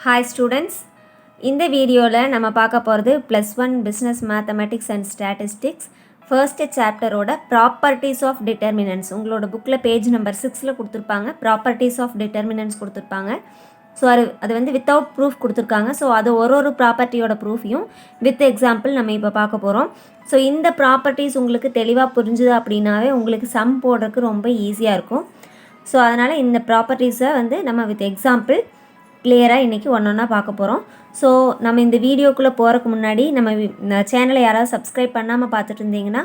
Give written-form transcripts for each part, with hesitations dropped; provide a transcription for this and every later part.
Hi students, இந்த வீடியோவில் நம்ம பார்க்க போகிறது +1 Business Mathematics and Statistics first சாப்டரோட ப்ராப்பர்ட்டிஸ் ஆஃப் டிட்டர்மினன்ட்ஸ். உங்களோட புக்கில் பேஜ் நம்பர் 6 கொடுத்துருப்பாங்க. ப்ராப்பர்ட்டிஸ் ஆஃப் டிட்டர்மினன்ட்ஸ் கொடுத்துருப்பாங்க. ஸோ அது வந்து வித்தவுட் ப்ரூஃப் கொடுத்துருக்காங்க. ஸோ அது ஒரு ப்ராப்பர்ட்டியோட ப்ரூஃபையும் வித் எக்ஸாம்பிள் நம்ம இப்போ பார்க்க போகிறோம். ஸோ இந்த ப்ராப்பர்ட்டிஸ் உங்களுக்கு தெளிவாக புரிஞ்சுது அப்படின்னாவே உங்களுக்கு சம் போடுறதுக்கு ரொம்ப ஈஸியாக இருக்கும். ஸோ அதனால் இந்த ப்ராப்பர்ட்டிஸை வந்து நம்ம வித் எக்ஸாம்பிள் கிளியராக இன்றைக்கி ஒன்றா பார்க்க போகிறோம். ஸோ நம்ம இந்த வீடியோக்குள்ளே போகிறதுக்கு முன்னாடி நம்ம சேனலை யாராவது சப்ஸ்கிரைப் பண்ணாமல் பார்த்துட்டு இருந்தீங்கன்னா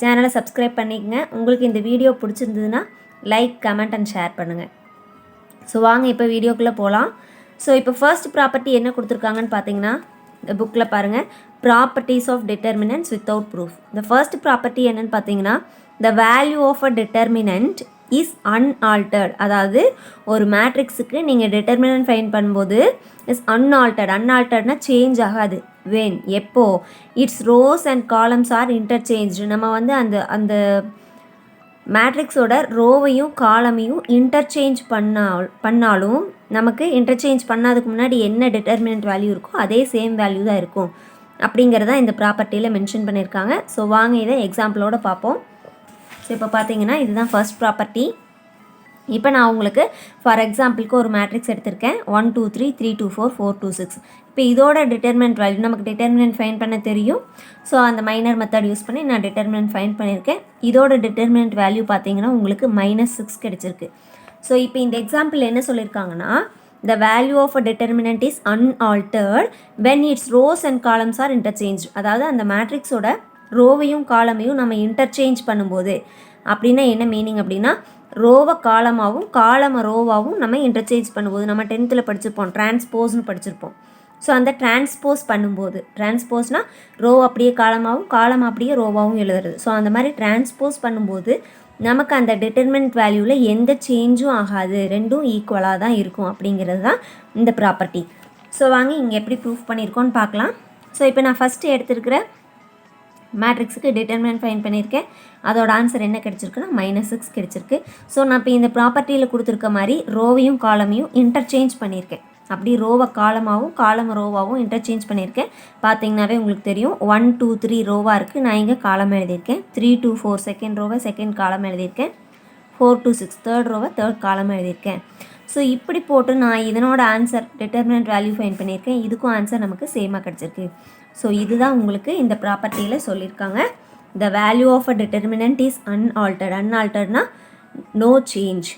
சேனலை சப்ஸ்கிரைப் பண்ணிக்கங்க. உங்களுக்கு இந்த வீடியோ பிடிச்சிருந்ததுன்னா லைக், கமெண்ட் அண்ட் ஷேர் பண்ணுங்கள். ஸோ வாங்க இப்போ வீடியோக்குள்ளே போகலாம். ஸோ இப்போ ஃபர்ஸ்ட் ப்ராப்பர்ட்டி என்ன கொடுத்துருக்காங்கன்னு பார்த்தீங்கன்னா இந்த புக்கில் பாருங்கள், properties of determinants without proof. இந்த ஃபர்ஸ்ட் ப்ராப்பர்ட்டி என்னென்னு பார்த்தீங்கன்னா the value of a determinant is unaltered. அதாவது ஒரு மேட்ரிக்ஸுக்கு நீங்கள் டிட்டர்மினன்ட் ஃபைண்ட் பண்ணும்போது இஸ் அன்ஆல்டர்ட்னா சேஞ்ச் ஆகாது. வென் எப்போ it's rows and columns are interchange. நம்ம வந்து அந்த மேட்ரிக்ஸோட ரோவையும் காலமையும் இன்டர்சேஞ்ச் பண்ணாலும் நமக்கு இன்டர்சேஞ்ச் பண்ணாதுக்கு முன்னாடி என்ன டிட்டர்மினன்ட் வேல்யூ இருக்கோ அதே சேம் வேல்யூ தான் இருக்கும் அப்படிங்கிறத இந்த ப்ராப்பர்ட்டியில் மென்ஷன் பண்ணியிருக்காங்க. ஸோ வாங்க இதை எக்ஸாம்பிளோட பார்ப்போம். ஸோ இப்போ பார்த்தீங்கன்னா இதுதான் ஃபர்ஸ்ட் ப்ராப்பர்ட்டி. இப்போ நான் உங்களுக்கு ஃபார் எக்ஸாம்பிளுக்கு ஒரு மேட்ரிக்ஸ் எடுத்திருக்கேன். 1 2 3 3 2 4 4 2 6. இப்போ இதோட டிட்டர்மினன்ட் வேல்யூ நமக்கு டிட்டர்மினன்ட் ஃபைண்ட் பண்ண தெரியும். ஸோ அந்த மைனர் மெத்தட் யூஸ் பண்ணி நான் டிட்டர்மினன்ட் ஃபைண்ட் பண்ணியிருக்கேன். இதோட டிட்டர்மினன்ட் வேல்யூ பார்த்தீங்கன்னா உங்களுக்கு -6 கிடச்சிருக்கு. ஸோ இப்போ இந்த எக்ஸாம்பிள் என்ன சொல்லியிருக்காங்கன்னா the value of a determinant is unaltered when its rows and columns are interchanged. அதாவது அந்த மேட்ரிக்ஸோட ரோவையும் காலமையும் நம்ம இன்டர்சேஞ்ச் பண்ணும்போது அப்படின்னா என்ன மீனிங் அப்படின்னா ரோவை காலமாகவும் காலமை ரோவாகவும் நம்ம இன்டர்சேஞ்ச் பண்ணும்போது நம்ம 10th படிச்சிருப்போம், டிரான்ஸ்போஸ்னு படிச்சிருப்போம். ஸோ அந்த டிரான்ஸ்போஸ் பண்ணும்போது, டிரான்ஸ்போஸ்னால் ரோ அப்படியே காலமாகவும் காலம் அப்படியே ரோவாகவும் எழுதுறது. ஸோ அந்த மாதிரி டிரான்ஸ்போஸ் பண்ணும்போது நமக்கு அந்த டிட்டர்மினன்ட் வேல்யூவில் எந்த சேஞ்சும் ஆகாது, ரெண்டும் ஈக்குவலாக தான் இருக்கும் அப்படிங்கிறது தான் இந்த ப்ராப்பர்ட்டி. ஸோ வாங்க இங்கே எப்படி ப்ரூஃப் பண்ணியிருக்கோன்னு பார்க்கலாம். ஸோ இப்போ நான் ஃபஸ்ட்டு எடுத்துருக்கிற மேட்ரிக்ஸுக்கு டிட்டர்மினன்ட் ஃபைண்ட் பண்ணியிருக்கேன். அதோட ஆன்சர் என்ன கிடச்சிருக்குன்னா -6 கிடச்சிருக்கு. ஸோ நான் இப்போ இந்த ப்ராப்பர்ட்டியில் கொடுத்துருக்க மாதிரி ரோவையும் காலமையும் இன்டர்சேஞ்ச் பண்ணியிருக்கேன். அப்படி ரோவை காலமாகவும் காலம் ரோவாகவும் இன்டர்சேஞ்ச் பண்ணியிருக்கேன். பார்த்தீங்கன்னாவே உங்களுக்கு தெரியும் 1 2 3 ரோவாக இருக்குது. நான் இங்கே காலம் எழுதியிருக்கேன். 3 2 4 செகண்ட் ரோவை செகண்ட் காலம் எழுதியிருக்கேன். 4 2 6 தேர்ட் ரோவை தேர்ட் காலம் எழுதியிருக்கேன். ஸோ இப்படி போட்டு நான் இதனோட ஆன்சர் டிட்டர்மினன்ட் வேல்யூ ஃபைண்ட் பண்ணியிருக்கேன். இதுக்கும் ஆன்சர் நமக்கு சேமாக கிடச்சிருக்கு. ஸோ இதுதான் உங்களுக்கு இந்த ப்ராப்பர்ட்டியில் சொல்லியிருக்காங்க. The value of a determinant is அன்ஆல்டர்ட்னா no change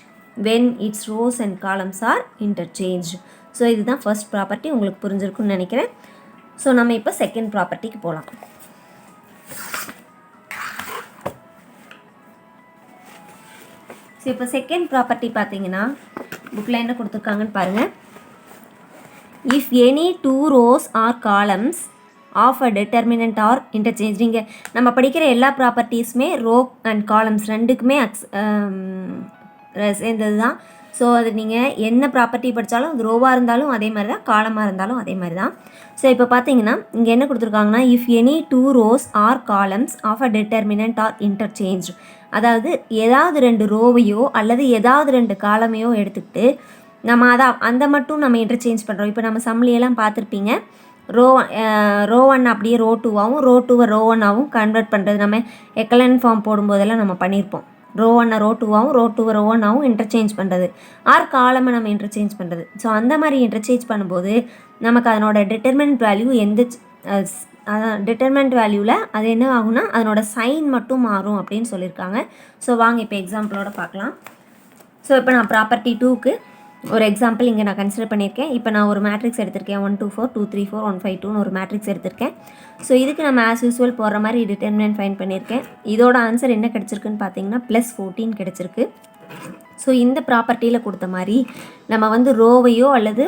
when its rows and columns are interchange. So இதுதான் ஃபர்ஸ்ட் ப்ராப்பர்ட்டி. உங்களுக்கு புரிஞ்சிருக்குன்னு நினைக்கிறேன். ஸோ நம்ம இப்போ செகண்ட் ப்ராப்பர்ட்டிக்கு போகலாம். ஸோ இப்போ செகண்ட் ப்ராப்பர்ட்டி பார்த்தீங்கன்னா புக்கில் என்ன கொடுத்துருக்காங்கன்னு பாருங்கள். If any 2 rows or columns of a determinant are interchange. நீங்கள் நம்ம படிக்கிற எல்லா ப்ராப்பர்ட்டிஸுமே ரோ அண்ட் காலம்ஸ் ரெண்டுக்குமே சேர்ந்தது தான். ஸோ அது நீங்கள் என்ன ப்ராப்பர்ட்டி படித்தாலும் அது ரோவாக இருந்தாலும் அதே மாதிரி தான், காலமாக இருந்தாலும் அதே மாதிரி தான். ஸோ இப்போ பார்த்தீங்கன்னா இங்கே என்ன கொடுத்துருக்காங்கன்னா if any 2 rows or columns of a determinant are interchange. அதாவது ஏதாவது 2 ரோவையோ அல்லது ஏதாவது 2 காலமையோ எடுத்துக்கிட்டு நம்ம அந்த மட்டும் நம்ம இன்டர்சேஞ்ச் பண்ணுறோம். இப்போ நம்ம சம்லியெல்லாம் பார்த்துருப்பீங்க, ரோ 1 அப்படியே ரோ 2ஆகவும் ரோ 2 ரோ 1ஆகவும் கன்வெர்ட் பண்ணுறது நம்ம எக்கலன் ஃபார்ம் போடும்போதெல்லாம் நம்ம பண்ணியிருப்போம். ரோ 1 ரோ 2ஆகவும் ரோ 2 ரோ 1ஆகவும் இன்டர்சேஞ்ச் பண்ணுறது, ஆர் காலமை நம்ம இன்டர்சேஞ்ச் பண்ணுறது. ஸோ அந்த மாதிரி இன்டர்சேஞ்ச் பண்ணும்போது நமக்கு அதனோட டிட்டர்மினன்ட் வேல்யூ டிட்டர்மினன்ட் வேல்யூவில் அது என்ன ஆகும்னா அதனோட சைன் மட்டும் மாறும் அப்படின்னு சொல்லியிருக்காங்க. ஸோ வாங்க இப்போ எக்ஸாம்பிளோட பார்க்கலாம். ஸோ இப்போ நான் ப்ராப்பர்ட்டி 2க்கு ஒரு எக்ஸாம்பிள் இங்கே நான் கன்சிடர் பண்ணியிருக்கேன். இப்போ நான் ஒரு மேட்ரிக்ஸ் எடுத்திருக்கேன். 1 2 4 2 3 4 1 5 2ன்னு ஒரு மேட்ரிக்ஸ் எடுத்திருக்கேன். ஸோ இதுக்கு நம்ம ஆஸ் யூஸ்வல் போடுற மாதிரி டிட்டர்மினன்ட் ஃபைண்ட் பண்ணியிருக்கேன். இதோட ஆன்சர் என்ன கிடச்சிருக்குன்னு பார்த்தீங்கன்னா +14 கிடச்சிருக்கு. ஸோ இந்த ப்ராப்பர்ட்டியில் கொடுத்த மாதிரி நம்ம வந்து ரோவையோ அல்லது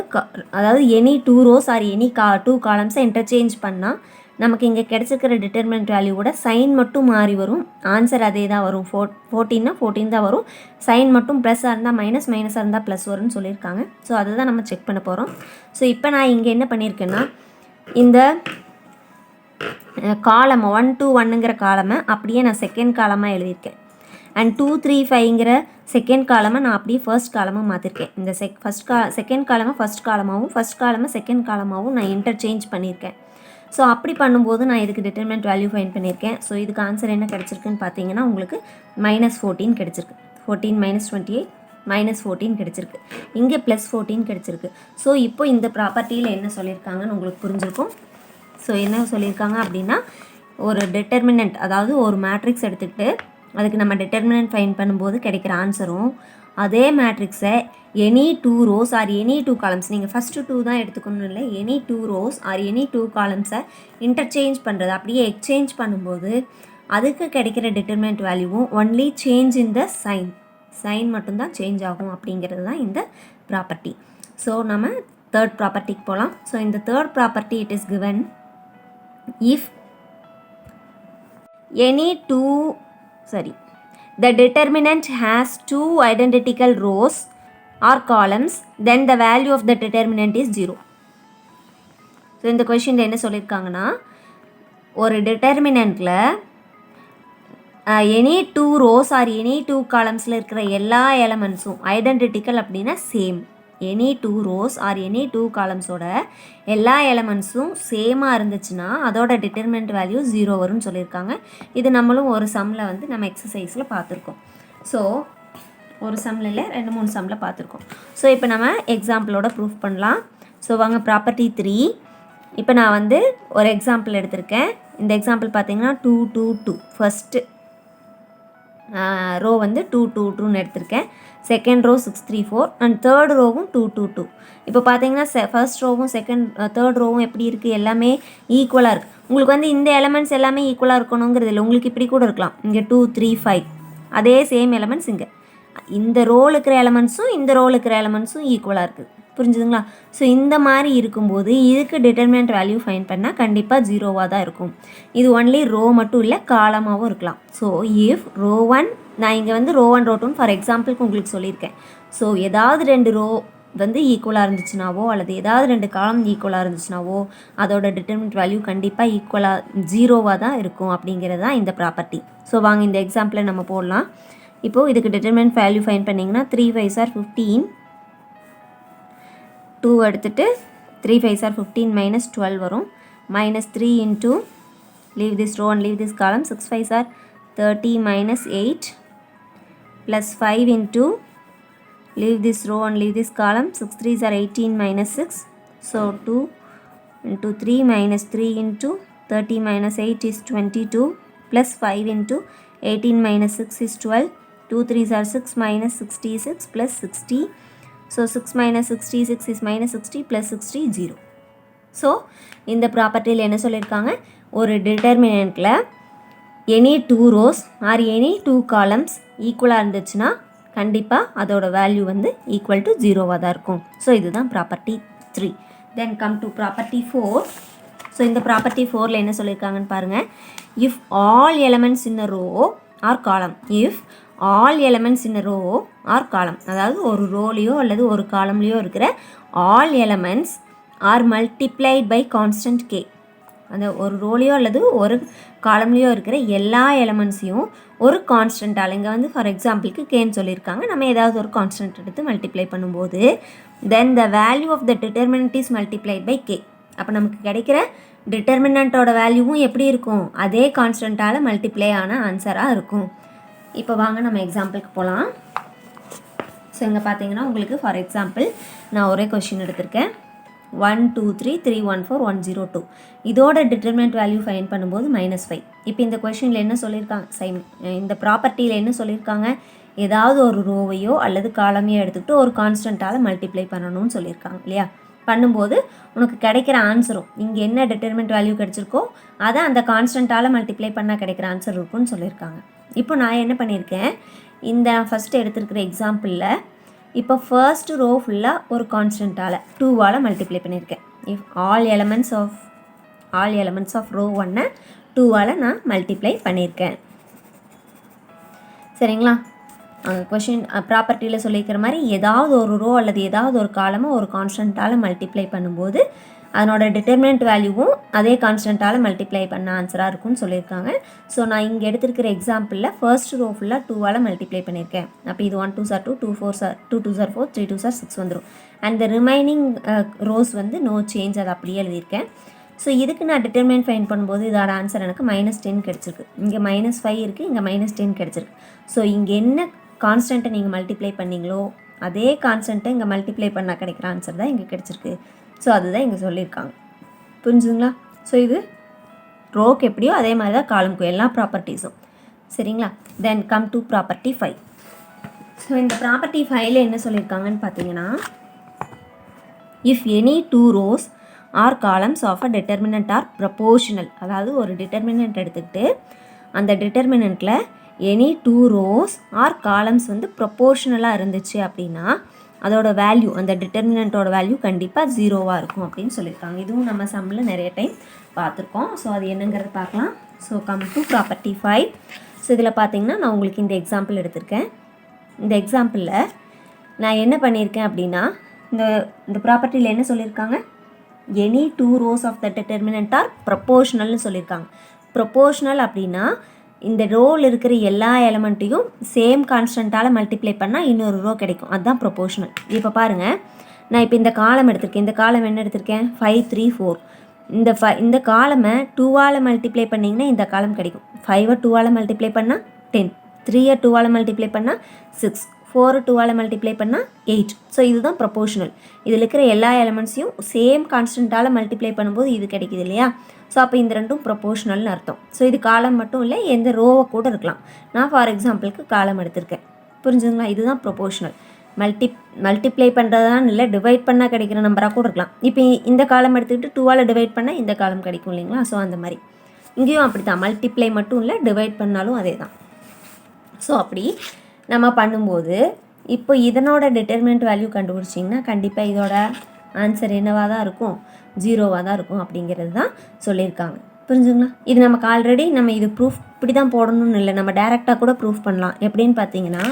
அதாவது எனி 2 rows ஆர் எனி 2 காலம்ஸை இன்டர்சேஞ்ச் பண்ணால் நமக்கு இங்கே கிடச்சிருக்கிற டிட்டர்மினன்ட் வேல்யூவோட சைன் மட்டும் மாறி வரும். ஆன்சர் அதே தான் வரும். 14னா 14 தான் வரும். சைன் மட்டும் ப்ளஸ்ஸாக இருந்தால் மைனஸாக இருந்தால் ப்ளஸ் வரும்னு சொல்லியிருக்காங்க. ஸோ அதை தான் நம்ம செக் பண்ண போகிறோம். ஸோ இப்போ நான் இங்கே என்ன பண்ணியிருக்கேன்னா இந்த காலம் 1 to 1ங்கிற காலமை அப்படியே நான் செகண்ட் காலமாக எழுதியிருக்கேன். அண்ட் 2 3 5ங்கிற செகண்ட் காலமை நான் அப்படியே ஃபர்ஸ்ட் காலமாக மாற்றிருக்கேன். இந்த செகண்ட் காலமை ஃபர்ஸ்ட் காலமாகவும் ஃபர்ஸ்ட் காலமை செகண்ட் காலமாகவும் நான் இன்டர்சேஞ்ச் பண்ணியிருக்கேன். ஸோ அப்படி பண்ணும்போது நான் இதுக்கு டிட்டர்மினன்ட் வேல்யூ ஃபைண்ட் பண்ணியிருக்கேன். ஸோ இதுக்கு ஆன்சர் என்ன கிடச்சிருக்குன்னு பார்த்தீங்கன்னா உங்களுக்கு -14 கிடச்சிருக்கு. 14 - 28 -14 கிடச்சிருக்கு. இங்கே +14 கிடச்சிருக்கு. ஸோ இப்போ இந்த ப்ராப்பர்ட்டியில் என்ன சொல்லியிருக்காங்கன்னு உங்களுக்கு புரிஞ்சிருக்கும். ஸோ என்ன சொல்லியிருக்காங்க அப்படின்னா, ஒரு டிட்டர்மினன்ட், அதாவது ஒரு மேட்ரிக்ஸ் எடுத்துக்கிட்டு அதுக்கு நம்ம டிட்டர்மினன்ட் ஃபைண்ட் பண்ணும்போது கிடைக்கிற ஆன்சரும் அதே மேட்ரிக்ஸை any 2 rows or any 2 columns, நீங்கள் ஃபஸ்ட்டு 2 தான் எடுத்துக்கணும் இல்லை, எனி 2 rows ஆர் எனி 2 columnsஐ இன்டர்சேஞ்ச் பண்ணுறது, அப்படியே எக்ஸ்சேஞ்ச் பண்ணும்போது அதுக்கு கிடைக்கிற டிட்டர்மினன்ட் வேல்யூவும் only change in the sign மட்டும்தான் சேஞ்ச் ஆகும் அப்படிங்கிறது தான் இந்த ப்ராப்பர்ட்டி. ஸோ நம்ம தேர்ட் ப்ராப்பர்ட்டிக்கு போகலாம். ஸோ இந்த third property it is given if the determinant has 2 identical rows or columns, then the value of the determinant is 0. So இந்த கொஷினில் என்ன சொல்லியிருக்காங்கன்னா, ஒரு டிட்டர்மினண்ட்டில் எனி 2 rows ஆர் எனி 2 columnsல இருக்கிற எல்லா எலமெண்ட்ஸும் ஐடென்டிட்டிக்கல் அப்படின்னா same, any 2 rows or any 2 columnsோட எல்லா எலமெண்ட்ஸும் சேமாக இருந்துச்சுன்னா அதோட டிட்டர்மினன்ட் வேல்யூ 0 வரும்னு சொல்லியிருக்காங்க. இது நம்மளும் ஒரு சம்மில் வந்து நம்ம எக்ஸசைஸில் பார்த்துருக்கோம். ஸோ ஒரு சம்மில் இல்லை, 2-3 சம்மில் பார்த்துருக்கோம். ஸோ இப்போ நம்ம எக்ஸாம்பிளோட ப்ரூஃப் பண்ணலாம். ஸோ வாங்க ப்ராப்பர்ட்டி 3. இப்போ நான் வந்து ஒரு எக்ஸாம்பிள் எடுத்திருக்கேன். இந்த எக்ஸாம்பிள் பார்த்தீங்கன்னா 2 2 2 ஃபஸ்ட்டு ரோ வந்து 2 2 2ன்னு எடுத்திருக்கேன். செகண்ட் ரோ 6 3 4 அண்ட் தேர்ட் ரோவும் 2 2 2. இப்போ பார்த்தீங்கன்னா ஃபர்ஸ்ட் ரோவும் தேர்ட் ரோவும் எப்படி இருக்குது, எல்லாமே ஈக்குவலாக இருக்குது. உங்களுக்கு வந்து இந்த எலமெண்ட்ஸ் எல்லாமே ஈக்குவலாக இருக்கணுங்கிறது இல்லை, உங்களுக்கு இப்படி கூட இருக்கலாம். இங்கே 2 3 5 அதே சேம் எலமெண்ட்ஸ், இங்கே இந்த ரோல் இருக்கிற எலமெண்ட்ஸும் இந்த ரோல் இருக்கிற எலமெண்ட்ஸும் ஈக்குவலாக இருக்குது. புரிஞ்சுதுங்களா? ஸோ இந்த மாதிரி இருக்கும்போது இதுக்கு டிட்டர்மினன்ட் வேல்யூ ஃபைண்ட் பண்ணால் கண்டிப்பாக 0வாக தான் இருக்கும். இது ஒன்லி ரோ மட்டும் இல்லை, காலமாகவும் இருக்கலாம். ஸோ இஃப் ரோ 1, நான் இங்கே வந்து ரோ 1 ரோ 2 ஃபார் எக்ஸாம்பிளுக்கு உங்களுக்கு சொல்லியிருக்கேன். ஸோ ஏதாவது 2 ரோ வந்து ஈக்குவலாக இருந்துச்சுனாவோ அல்லது ஏதாவது 2 காலம் ஈக்குவலாக இருந்துச்சுனாவோ அதோட டிட்டர்மினன்ட் வேல்யூ கண்டிப்பாக ஈக்குவலாக 0வாக தான் இருக்கும் அப்படிங்கிறது தான் இந்த ப்ராப்பர்ட்டி. ஸோ வாங்க இந்த எக்ஸாம்பிளை நம்ம போடலாம். இப்போது இதுக்கு டிட்டர்மினன்ட் வேல்யூ ஃபைண்ட் பண்ணிங்கன்னா 3 5s are 15, 2 எடுத்துட்டு 3 5s are 15 - 12 வரும். -3 into leave this row and leave this column, 6 5s are 30 - 8 plus 5 into leave this row and leave this column, 6 3s are 18 - 6. So 2 into 3 - 3 into 30 - 8 is 22 plus 5 into 18 - 6 is 12. 2 3s are 6 - 66 plus 60. So 6 - 66 is -60 plus 60 0. So இந்த ப்ராப்பர்ட்டியில் என்ன சொல்லியிருக்காங்க, ஒரு டிட்டர்மினண்ட்டில் any 2 rows or any 2 columns ஈக்குவலாக இருந்துச்சுன்னா கண்டிப்பாக அதோட வேல்யூ வந்து ஈக்குவல் டு 0வாக தான் இருக்கும். ஸோ இதுதான் property 3. Then come to property 4. So இந்த ப்ராப்பர்ட்டி 4ல் என்ன சொல்லியிருக்காங்கன்னு பாருங்கள். If all elements in a row or column, if all elements in row or column, அதாவது ஒரு ரோலையோ அல்லது ஒரு காலம்லேயோ இருக்கிற all elements are multiplied by constant K, அந்த ஒரு ரோலையோ அல்லது ஒரு காலம்லேயோ இருக்கிற எல்லா எலமெண்ட்ஸையும் ஒரு கான்ஸ்டன்ட்டால், இங்கே வந்து ஃபார் எக்ஸாம்பிளுக்கு கேன்னு சொல்லியிருக்காங்க, நம்ம ஏதாவது ஒரு கான்ஸ்டன்ட் எடுத்து மல்டிப்ளை பண்ணும்போது then the value of the determinant is multiplied by K. அப்போ நமக்கு கிடைக்கிற டிட்டர்மினண்ட்டோட வேல்யூவும் எப்படி இருக்கும், அதே கான்ஸ்டன்ட்டால் மல்டிப்ளை ஆன ஆன்சராக இருக்கும். இப்போ வாங்க நம்ம எக்ஸாம்பிளுக்கு போகலாம். ஸோ இங்கே பார்த்தீங்கன்னா உங்களுக்கு ஃபார் எக்ஸாம்பிள் நான் ஒரே கொஷின் எடுத்திருக்கேன். 1 2 3 3 1 4 1 0 2. இதோட டிட்டர்மினன்ட் வேல்யூ ஃபைண்ட் பண்ணும்போது -5. இப்போ இந்த கொஷினில் என்ன சொல்லியிருக்காங்க, இந்த ப்ராப்பர்ட்டியில் என்ன சொல்லியிருக்காங்க, ஏதாவது ஒரு ரோவையோ அல்லது காலமையோ எடுத்துக்கிட்டு ஒரு கான்ஸ்டன்ட்டால் மல்டிப்ளை பண்ணணும்னு சொல்லியிருக்காங்க இல்லையா. பண்ணும்போது உனக்கு கிடைக்கிற ஆன்சரும் இங்கே என்ன டிட்டர்மினன்ட் வேல்யூ கிடச்சிருக்கோ அதை அந்த கான்ஸ்டன்ட்டால் மல்டிப்ளை பண்ணால் கிடைக்கிற ஆன்சர் இருக்கும்னு சொல்லியிருக்காங்க. இப்போ நான் என்ன பண்ணியிருக்கேன், இந்த ஃபஸ்ட்டு எடுத்துருக்கிற எக்ஸாம்பிளில் இப்போ ஃபர்ஸ்ட் ரோ ஃபுல்லாக ஒரு கான்ஸ்டன்ட்டால் 2வால் மல்டிப்ளை பண்ணியிருக்கேன். If all elements of row 1 2வால் நான் மல்டிப்ளை பண்ணியிருக்கேன். சரிங்களா? கொஷின் ப்ராப்பர்ட்டியில் சொல்லியிருக்கிற மாதிரி ஏதாவது ஒரு ரோ அல்லது ஏதாவது ஒரு காலமாக ஒரு கான்ஸ்டன்ட்டால் மல்டிப்ளை பண்ணும்போது அதனோட டிட்டர்மினன்ட் வேல்யூவும் அதே கான்ஸ்டண்ட்டால் மல்டிப்ளை பண்ண ஆன்சராக இருக்கும்னு சொல்லியிருக்காங்க. ஸோ நான் இங்கே எடுத்திருக்கிற எக்ஸாம்பிளில் ஃபர்ஸ்ட் ரோ ஃபுல்லாக 2ஆல் மல்டிப்ளை பண்ணியிருக்கேன். அப்போ இது 1 2 சார் 2 2 4 சார் 2 2 சார் 4 3 2 சார் 6 வந்துடும். அண்ட் த ரிமைனிங் ரோஸ் வந்து நோ சேஞ்ச், அதை அப்படியே எழுதியிருக்கேன். ஸோ இதுக்கு நான் டிட்டர்மினன்ட் ஃபைண்ட் பண்ணும்போது இதோட ஆன்சர் எனக்கு -10 கிடச்சிருக்கு. இங்கே -5 இருக்குது, இங்கே -10 கிடச்சிருக்கு. ஸோ இங்கே என்ன கான்ஸ்டண்ட்டை நீங்கள் மல்டிப்ளை பண்ணிங்களோ அதே கான்ஸ்டண்ட்டை இங்கே மல்டிப்ளை பண்ணால் கிடைக்கிற ஆன்சர் தான் இங்கே கிடச்சிருக்கு. ஸோ அதுதான் இங்கே சொல்லியிருக்காங்க. புரிஞ்சுங்களா? ஸோ இது ரோக்கு எப்படியோ அதே மாதிரி தான் காலம்க்கு எல்லா ப்ராப்பர்ட்டிஸும். சரிங்களா? Then come to property 5. So இந்த ப்ராப்பர்ட்டி 5ல என்ன சொல்லியிருக்காங்கன்னு பார்த்தீங்கன்னா, if any 2 rows or columns of a determinant are proportional, அதாவது ஒரு டிட்டர்மினன்ட் எடுத்துக்கிட்டு அந்த டிட்டர்மினண்ட்டில் எனி 2 rows ஆர் காலம்ஸ் வந்து ப்ரொபோர்ஷனலாக இருந்துச்சு அப்படின்னா அதோட வேல்யூ, அந்த டிட்டர்மினண்ட்டோட வேல்யூ கண்டிப்பாக 0வாக இருக்கும் அப்படின்னு சொல்லியிருக்காங்க. இதுவும் நம்ம சம்மில் நிறைய டைம் பார்த்துருக்கோம். ஸோ அது என்னங்கிறது பார்க்கலாம். So come to property 5. So இதில் பார்த்தீங்கன்னா நான் உங்களுக்கு இந்த எக்ஸாம்பிள் எடுத்திருக்கேன். இந்த எக்ஸாம்பிளில் நான் என்ன பண்ணியிருக்கேன் அப்படின்னா, இந்த ப்ராப்பர்ட்டியில் என்ன சொல்லியிருக்காங்க, any 2 rows of the determinant are ப்ரொபோர்ஷனல்னு சொல்லியிருக்காங்க. ப்ரொபோர்ஷனல் அப்படின்னா இந்த ரோவில் இருக்கிற எல்லா எலமெண்ட்டையும் சேம் கான்ஸ்டண்ட்டால் மல்டிப்ளை பண்ணால் இன்னொரு ரோ கிடைக்கும். அதுதான் ப்ரொபோர்ஷனல். இப்போ பாருங்கள், நான் இப்போ இந்த காலம் எடுத்திருக்கேன். இந்த காலம் என்ன எடுத்திருக்கேன், 5 3 4. இந்த காலமை 2ஆல் மல்டிப்ளை பண்ணிங்கன்னா இந்த காலம் கிடைக்கும். 5ஐ 2ஆல் மல்டிப்ளை பண்ணால் 10, 3ஐ 2ஆல் மல்டிப்ளை பண்ணால் 6, 4 2ஆல் மல்டிப்ளை பண்ணால் 8. ஸோ இதுதான் ப்ரொபோர்ஷனல். இதில் இருக்கிற எல்லா எலமெண்ட்ஸையும் சேம் கான்ஸ்டண்ட்டால் மல்டிப்ளை பண்ணும்போது இது கிடைக்குது இல்லையா? ஸோ அப்போ இந்த ரெண்டும் ப்ரொபோர்ஷனல்னு அர்த்தம். ஸோ இது காலம் மட்டும் இல்லை, எந்த ரோவை கூட இருக்கலாம். நான் ஃபார் எக்ஸாம்பிளுக்கு காலம் எடுத்திருக்கேன். புரிஞ்சுங்களா? இதுதான் ப்ரொபோர்ஷனல். மல்டிப்ளை பண்ணுறதான் இல்லை, டிவைட் பண்ணால் கிடைக்கிற நம்பராக கூட இருக்கலாம். இப்போ இந்த காலம் எடுத்துக்கிட்டு 2ஆல் டிவைட் பண்ணால் இந்த காலம் கிடைக்கும் இல்லைங்களா? ஸோ அந்த மாதிரி இங்கேயும் அப்படி தான், மல்டிப்ளை மட்டும் இல்லை, டிவைட் பண்ணாலும் அதே தான். ஸோ அப்படி நம்ம பண்ணும்போது இப்போ இதனோட டிட்டர்மினன்ட் வேல்யூ கண்டுபிடிச்சிங்கன்னா கண்டிப்பாக இதோட ஆன்சர் என்னவாக தான் இருக்கும், 0வாக தான் இருக்கும் அப்படிங்கிறது தான் சொல்லியிருக்காங்க. புரிஞ்சுங்களா? இது நமக்கு ஆல்ரெடி இது ப்ரூஃப் இப்படி தான் போடணும்னு இல்லை, நம்ம டேரெக்டாக கூட ப்ரூஃப் பண்ணலாம். எப்படின்னு பார்த்தீங்கன்னா,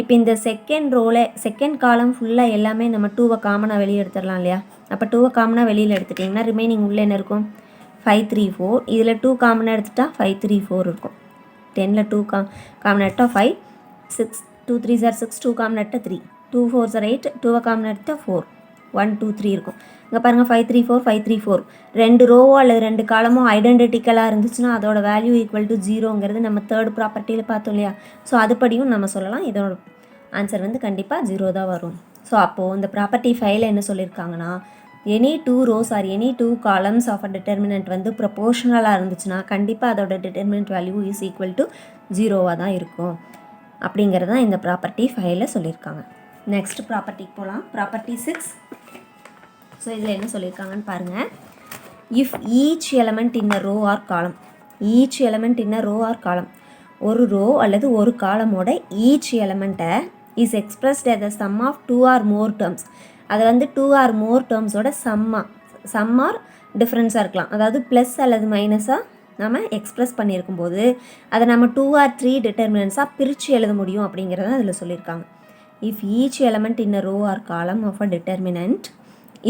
இப்போ இந்த செகண்ட் காலம் ஃபுல்லாக எல்லாமே நம்ம 2வை காமனாக வெளியே எடுத்துடலாம் இல்லையா? அப்போ 2வை காமனாக வெளியில் எடுத்துட்டிங்கன்னா ரிமைனிங் உள்ளே என்ன இருக்கும், 5 3 4. இதில் 2 காமனாக எடுத்துட்டா 5 3 4 இருக்கும். 10ல் 2 காமனாக எடுத்தால் 5 6 2 3 சார் 6, 2 காமனாக எடுத்தால் 3, 2 4 சார் 8, 2வை காமனாக எடுத்தால் 4 1 2 3 இருக்கும். இங்கே பாருங்கள் 5 3 4 5 3 4. 2 ரோவோ அல்லது 2 காலமோ ஐடென்டிட்டிக்கலாக இருந்துச்சுன்னா அதோட வேல்யூ ஈக்குவல் டு 0ங்கிறது நம்ம தேர்ட் ப்ராப்பர்ட்டியில் பார்த்தோம் இல்லையா? ஸோ அதுபடியும் நம்ம சொல்லலாம். இதோட ஆன்சர் வந்து கண்டிப்பாக 0 தான் வரும். ஸோ அப்போது இந்த ப்ராப்பர்ட்டி 5ல் என்ன சொல்லியிருக்காங்கன்னா, any 2 rows or any 2 columns of a determinant வந்து ப்ரொபோர்ஷனலாக இருந்துச்சுன்னா கண்டிப்பாக அதோட determinant value is equal to 0வாக தான் இருக்கும் அப்படிங்கிறது தான் இந்த ப்ராப்பர்ட்டி 5ல் சொல்லியிருக்காங்க. நெக்ஸ்ட் ப்ராப்பர்ட்டிக்கு போகலாம். ப்ராப்பர்ட்டி 6. ஸோ இதில் என்ன சொல்லியிருக்காங்கன்னு பாருங்கள். If each element in a row or column, each element in a row or column, ஒரு ரோ அல்லது ஒரு காலமோட ஈச் எலமெண்ட்டை is expressed as a sum of 2 or more terms. அது வந்து 2 or more termஸோட சம் ஆர் டிஃப்ரென்ஸாக இருக்கலாம். அதாவது ப்ளஸ் அல்லது மைனஸாக நம்ம எக்ஸ்ப்ரெஸ் பண்ணியிருக்கும் போது அதை நம்ம 2 or 3 டிட்டர்மினன்ஸாக பிரித்து எழுத முடியும் அப்படிங்கிறத அதில் சொல்லியிருக்காங்க. If each element in a row or column of a determinant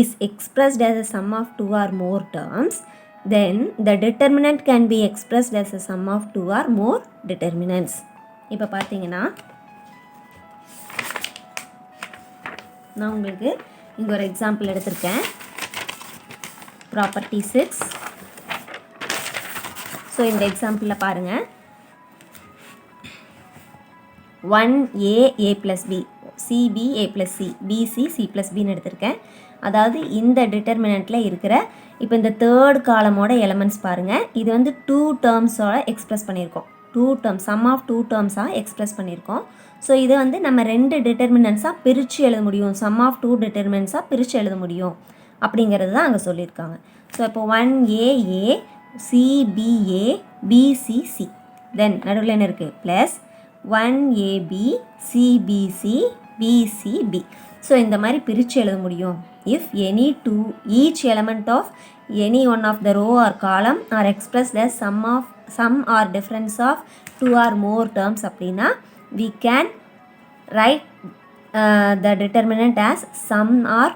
is expressed as a sum of 2 or more terms, then the determinant can be expressed as a sum of 2 or more determinants. இப்போ பார்த்தீங்கன்னா நான் உங்களுக்கு இங்கே ஒரு example எடுத்திருக்கேன். Property 6. So இந்த எக்ஸாம்பிளில் பாருங்கள், 1a a plus b, cb a plus c, bc c plus bன்னு எடுத்திருக்கேன். அதாவது இந்த டிட்டர்மினண்ட்டில் இருக்கிற இப்போ இந்த தேர்ட் காலமோட எலமெண்ட்ஸ் பாருங்கள். இது வந்து 2 டேர்ம்ஸோட எக்ஸ்ப்ரெஸ் பண்ணியிருக்கோம். 2 டேர்ம்ஸ், சம் ஆஃப் 2 டேர்ம்ஸாக எக்ஸ்ப்ரெஸ் பண்ணியிருக்கோம். ஸோ இது வந்து நம்ம 2 டிட்டர்மினன்ட்ஸாக பிரித்து எழுத முடியும், சம் ஆஃப் 2 டிட்டர்மினன்ட்ஸாக பிரித்து எழுத முடியும் அப்படிங்கிறது தான் அங்கே சொல்லியிருக்காங்க. ஸோ இப்போ 1aa cba bcc, தென் நடுவில் என்ன இருக்குது, plus 1ab cbc bcb. So இந்த மாதிரி பிரித்து எழுத முடியும். If any two, each element of any one of the row or column are expressed as sum or difference of 2 or more terms அப்படின்னா we can write the determinant as sum or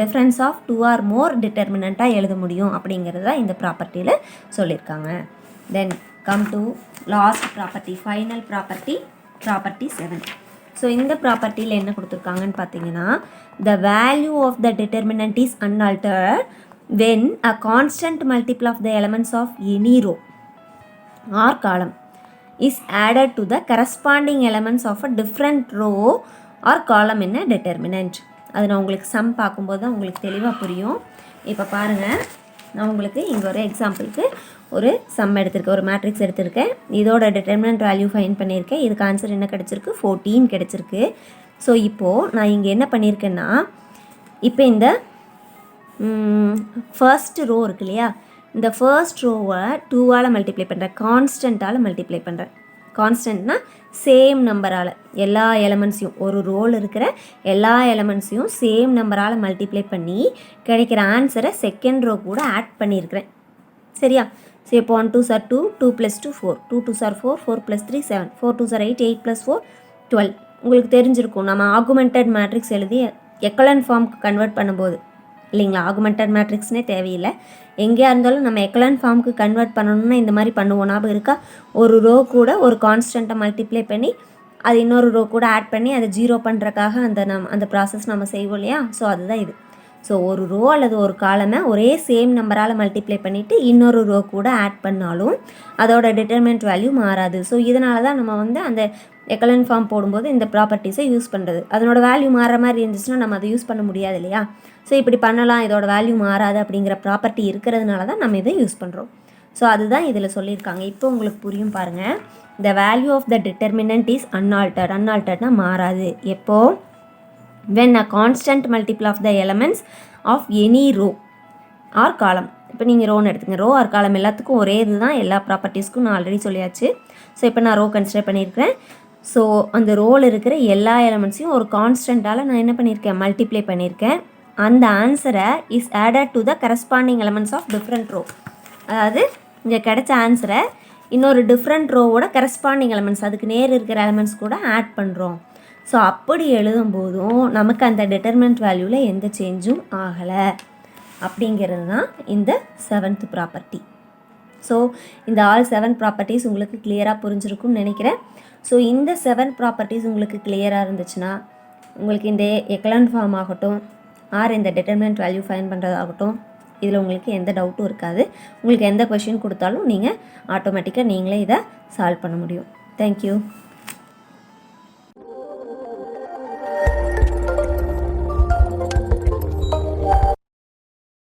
difference of two or more டிட்டர்மினண்ட்டாக எழுத முடியும் அப்படிங்கிறத இந்த ப்ராப்பர்ட்டியில் சொல்லியிருக்காங்க. Then come to last property, final property, property 7. So இந்த ப்ராப்பர்ட்டியில் என்ன கொடுத்துருக்காங்கன்னு பார்த்தீங்கன்னா, the value of the determinant is unaltered when a constant multiple of the elements of any row or column is added to the corresponding elements of a different row or column in a determinant. அது நான் உங்களுக்கு some பார்க்கும்போது தான் உங்களுக்கு தெளிவாக புரியும். இப்போ பாருங்கள், நான் உங்களுக்கு இங்கே ஒரு எக்ஸாம்பிளுக்கு ஒரு சம் எடுத்திருக்கேன், ஒரு மேட்ரிக்ஸ் எடுத்திருக்கேன். இதோட டிட்டர்மினன்ட் வேல்யூ ஃபைன் பண்ணியிருக்கேன். இதுக்கு ஆன்சர் என்ன கிடச்சிருக்கு? 14 கிடச்சிருக்கு. ஸோ இப்போது நான் இங்கே என்ன பண்ணியிருக்கேன்னா, இப்போ இந்த ஃபர்ஸ்ட் ரோ இருக்கு இல்லையா, இந்த ஃபர்ஸ்ட் ரோவை 2ஆல் மல்டிப்ளை பண்ணுறேன், கான்ஸ்டண்ட்டால் மல்டிப்ளை பண்ணுறேன். கான்ஸ்டன்ட்னா சேம் நம்பரால் எல்லா எலமெண்ட்ஸையும், ஒரு ரோல் இருக்கிற எல்லா எலமெண்ட்ஸையும் சேம் நம்பரால் மல்டிப்ளை பண்ணி கிடைக்கிற ஆன்சரை செகண்ட் ரோ கூட ஆட் பண்ணியிருக்கிறேன். சரியா? ஸோ இப்போ 1 2s are 2, 2 + 2 4, 2 2s are 4, 4 + 3 7, 4 2s are 8, 8 + 4 12. உங்களுக்கு தெரிஞ்சிருக்கும், நம்ம ஆகுமெண்டட் மேட்ரிக்ஸ் எழுதி எக்கலன் ஃபார்முக்கு கன்வெர்ட் பண்ணும்போது இல்லைங்களா, ஆகுமெண்டட் மேட்ரிக்ஸ்னே தேவையில்லை, எங்கேயா இருந்தாலும் நம்ம எக்கலன் ஃபார்முக்கு கன்வெர்ட் பண்ணணும்னா இந்த மாதிரி பண்ணுவோம். ஞாபகம் இருக்கா? ஒரு ரோ கூட ஒரு கான்ஸ்டண்ட்டை மல்டிப்ளை பண்ணி அது இன்னொரு ரோ கூட ஆட் பண்ணி அதை 0 பண்ணுறக்காக அந்த ப்ராசஸ் நம்ம செய்வோம் இல்லையா? ஸோ அதுதான் இது. ஸோ ஒரு ரோ அல்லது ஒரு காலமை ஒரே சேம் நம்பரால் மல்டிப்ளை பண்ணிவிட்டு இன்னொரு ரோ கூட ஆட் பண்ணாலும் அதோட டிட்டர்மினன்ட் வேல்யூ மாறாது. ஸோ இதனால தான் நம்ம அந்த எக்கலன் ஃபார்ம் போடும்போது இந்த ப்ராப்பர்ட்டிஸை யூஸ் பண்ணுறது. அதனோட வேல்யூ மாறுற மாதிரி இருந்துச்சுன்னா நம்ம அதை யூஸ் பண்ண முடியாது இல்லையா? ஸோ இப்படி பண்ணலாம், இதோட வேல்யூ மாறாது அப்படிங்கிற ப்ராப்பர்ட்டி இருக்கிறதுனால தான் நம்ம இதை யூஸ் பண்ணுறோம். ஸோ அதுதான் இதில் சொல்லியிருக்காங்க. இப்போ உங்களுக்கு புரியும் பாருங்கள். The value of the determinant is unaltered. அன்ஆல்டர்ட்னா மாறாது. எப்போது? when a constant multiple of the elements of any row or column. இப்போ நீங்கள் ரோன்னு எடுத்துங்க, ரோ ஆர் காலம் எல்லாத்துக்கும் ஒரே இது தான், எல்லா ப்ராப்பர்ட்டிஸ்க்கும் நான் ஆல்ரெடி சொல்லியாச்சு. ஸோ இப்போ நான் ரோ கன்சிடர் பண்ணியிருக்கிறேன். ஸோ அந்த ரோவில் இருக்கிற எல்லா எலமெண்ட்ஸையும் ஒரு கான்ஸ்டண்ட்டால் நான் என்ன பண்ணியிருக்கேன்? மல்டிப்ளை பண்ணியிருக்கேன். அந்த ஆன்சரை is added to the corresponding elements of different row. அதாவது இங்கே கிடைச்ச ஆன்சரை இன்னொரு டிஃப்ரெண்ட் ரோவோட கரஸ்பாண்டிங் எலமெண்ட்ஸ், அதுக்கு நேர் இருக்கிற எலமெண்ட்ஸ் கூட ஆட் பண்ணுறோம். ஸோ அப்படி எழுதும்போதும் நமக்கு அந்த டிட்டர்மினன்ட் வேல்யூவில் எந்த சேஞ்சும் ஆகலை. அப்படிங்கிறது தான் இந்த 7th ப்ராப்பர்ட்டி. ஸோ இந்த ஆல் 7 ப்ராப்பர்ட்டிஸ் உங்களுக்கு கிளியராக புரிஞ்சிருக்கும்னு நினைக்கிறேன். ஸோ இந்த 7 ப்ராப்பர்ட்டிஸ் உங்களுக்கு கிளியராக இருந்துச்சுன்னா உங்களுக்கு இந்த எக்கலன் ஃபார்ம் ஆகட்டும் ஆர் இந்த டிட்டர்மினன்ட் வேல்யூ ஃபைன் பண்ணுறதாகட்டும், இதில் உங்களுக்கு எந்த டவுட்டும் இருக்காது. உங்களுக்கு எந்த கொஷின் கொடுத்தாலும் நீங்கள் ஆட்டோமேட்டிக்காக நீங்களே இதை சால்வ் பண்ண முடியும். தேங்க்யூ.